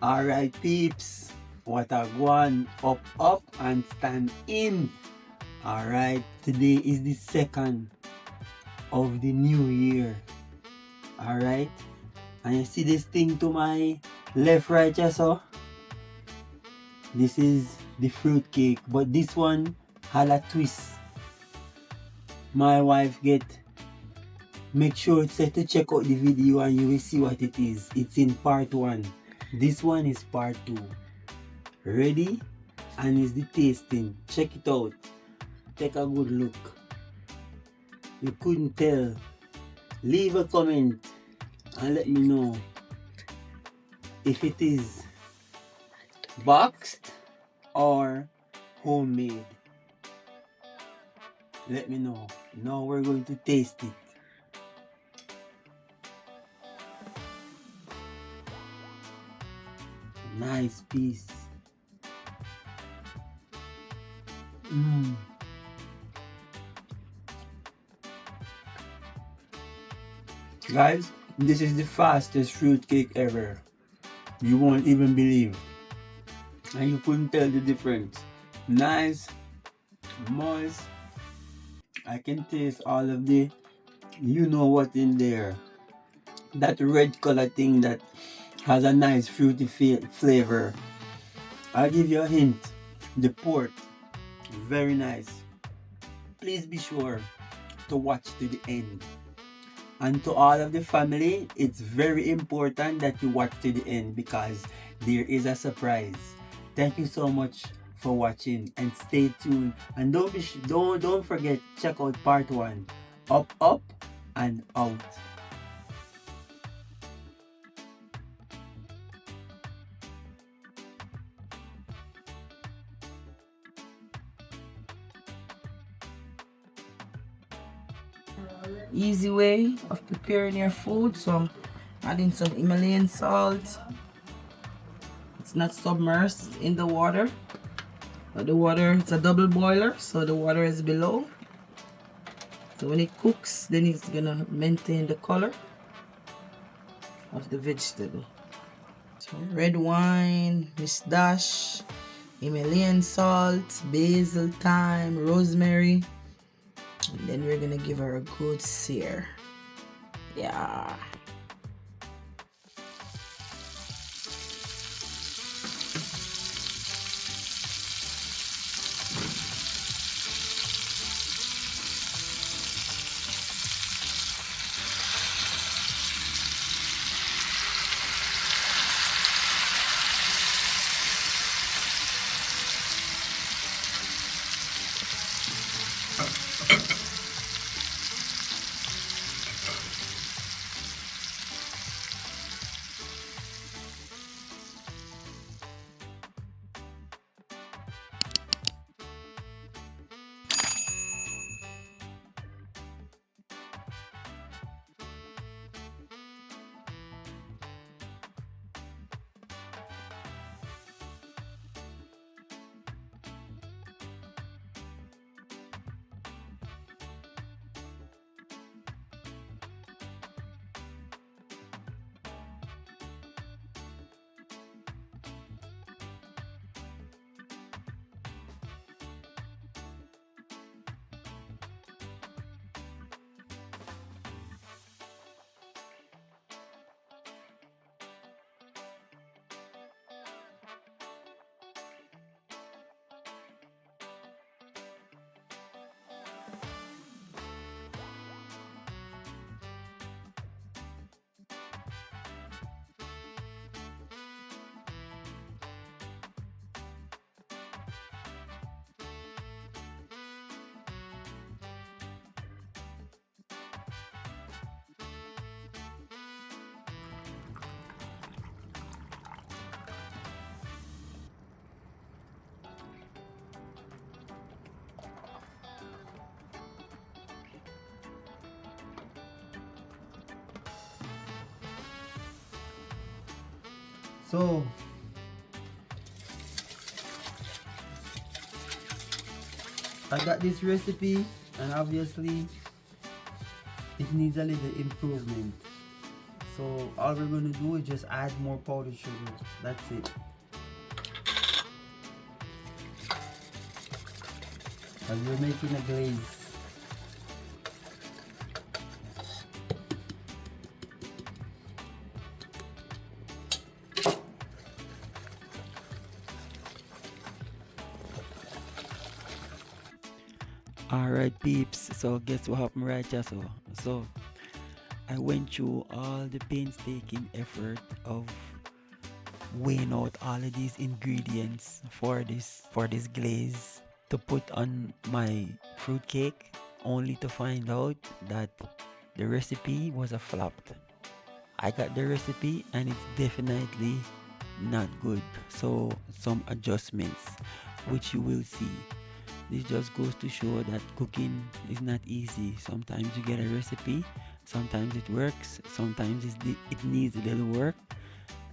Alright peeps, what a one, up and stand in. Alright, today is the 2nd of the new year. Alright, and you see this thing to my left right here, so this is the fruit cake, but this one had a twist. My wife make sure to check out the video and you will see what it is. It's in part 1. This one is part 2. Ready? And it's the tasting. Check it out. Take a good look. You couldn't tell. Leave a comment and let me know if it is boxed or homemade. Let me know. Now we're going to taste it. Nice piece. Guys, this is the fastest fruit cake ever. You won't even believe. And you couldn't tell the difference. Nice, moist. I can taste all of the, you know what in there. That red color thing that has a nice fruity flavor. I'll give you a hint. The port, very nice. Please be sure to watch to the end. And to all of the family, it's very important that you watch to the end because there is a surprise. Thank you so much for watching and stay tuned. And don't forget, check out part 1. Up and out. Easy way of preparing your food. So I'm adding some Himalayan salt. It's not submerged in the water, but the water, it's a double boiler, so the water is below. So when it cooks, then it's gonna maintain the color of the vegetable. So red wine, Miss Dash, Himalayan salt, basil, thyme, rosemary. And then we're gonna give her a good sear. Yeah. So I got this recipe and obviously it needs a little improvement. So all we're gonna do is just add more powdered sugar. That's it. As we're making a glaze. Alright peeps, so guess what happened right here? So I went through all the painstaking effort of weighing out all of these ingredients for this glaze to put on my fruit cake, only to find out that the recipe was a flop. I got the recipe and it's definitely not good. So some adjustments which you will see. This just goes to show that cooking is not easy. Sometimes you get a recipe, sometimes it works, sometimes it needs a little work,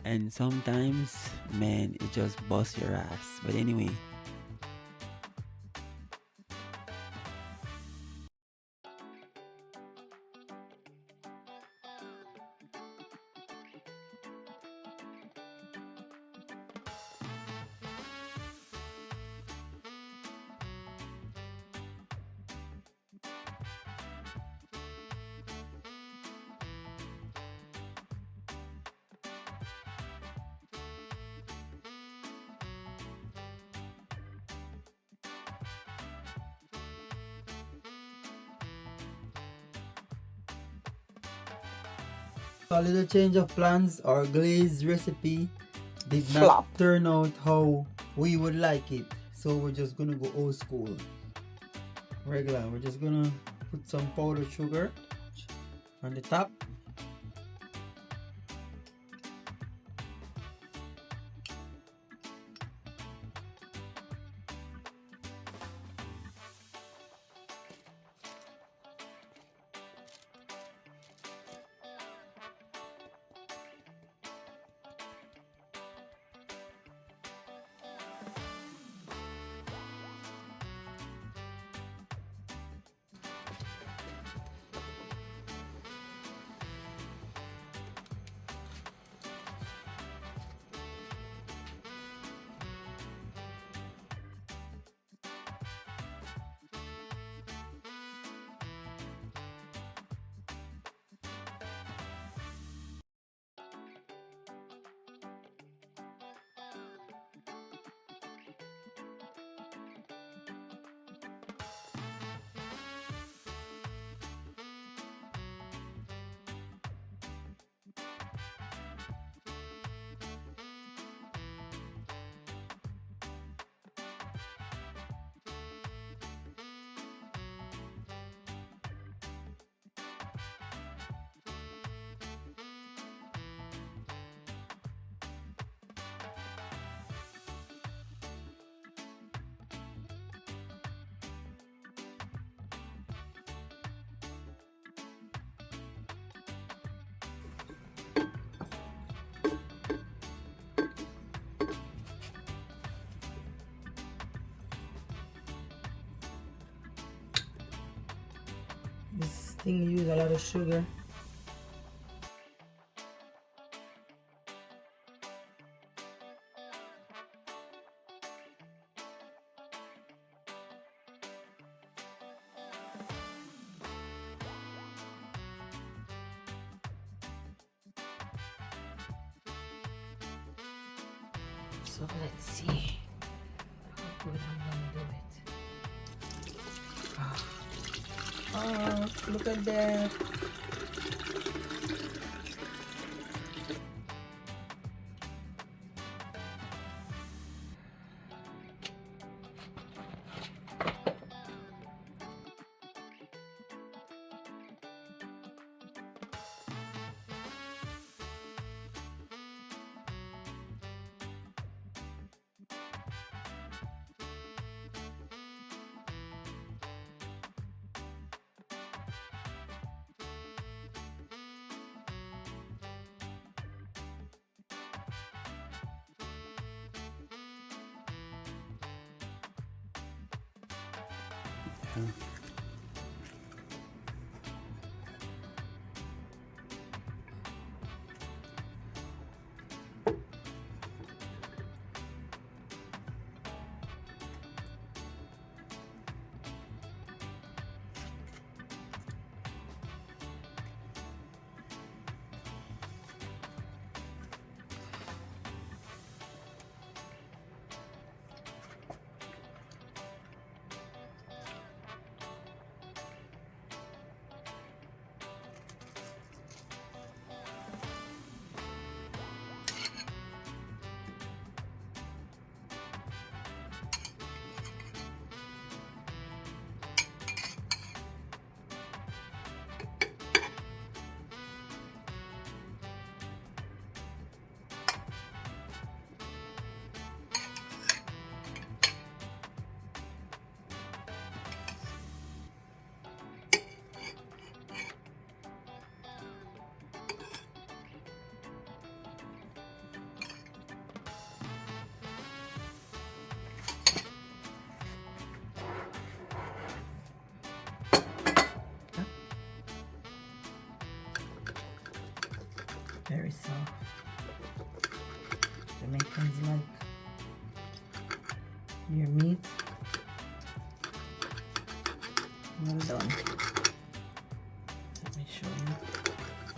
and sometimes, man, it just busts your ass. But anyway, A little change of plans. Our glaze recipe did not Flop. turn out how we would like it. So we're just gonna go old school. Regular. We're just gonna put some powdered sugar on the top. This thing use a lot of sugar. So let's see how good I'm gonna do it. Oh, look at that. your meat. Well done. Let me show you.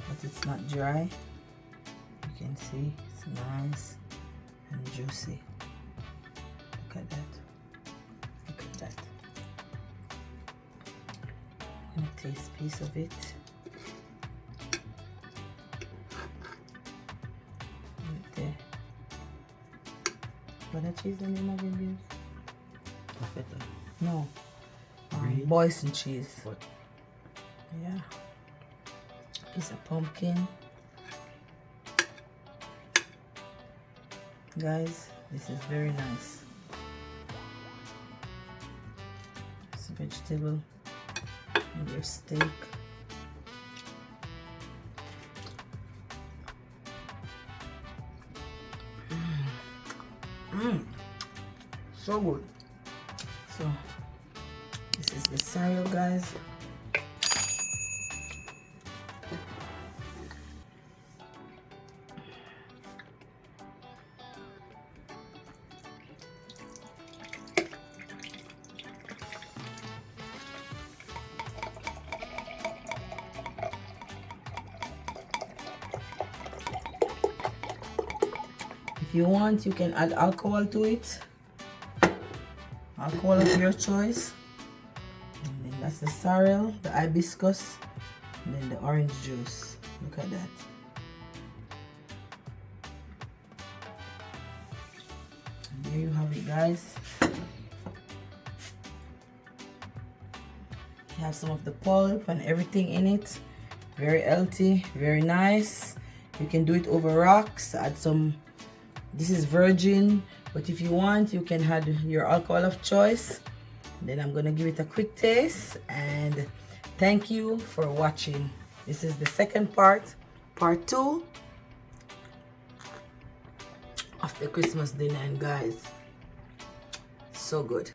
But it's not dry. You can see it's nice and juicy. Look at that. Look at that. I'm gonna taste a piece of it. Right there. What a cheese on your muffin beans? Feta. No. Green? Boysen cheese. What? Yeah. Piece of pumpkin. Guys, this is very nice. It's a vegetable and your steak. So good. So this is the cereal, guys. If you want, you can add alcohol to it. Alcohol of your choice. And then that's the sorrel, the hibiscus, and then the orange juice. Look at that. And there you have it, guys. You have some of the pulp and everything in it. Very healthy, very nice. You can do it over rocks, add some. This is virgin, but if you want, you can add your alcohol of choice. Then I'm gonna give it a quick taste, and thank you for watching. This is the second part 2 of the Christmas dinner, and guys, so good.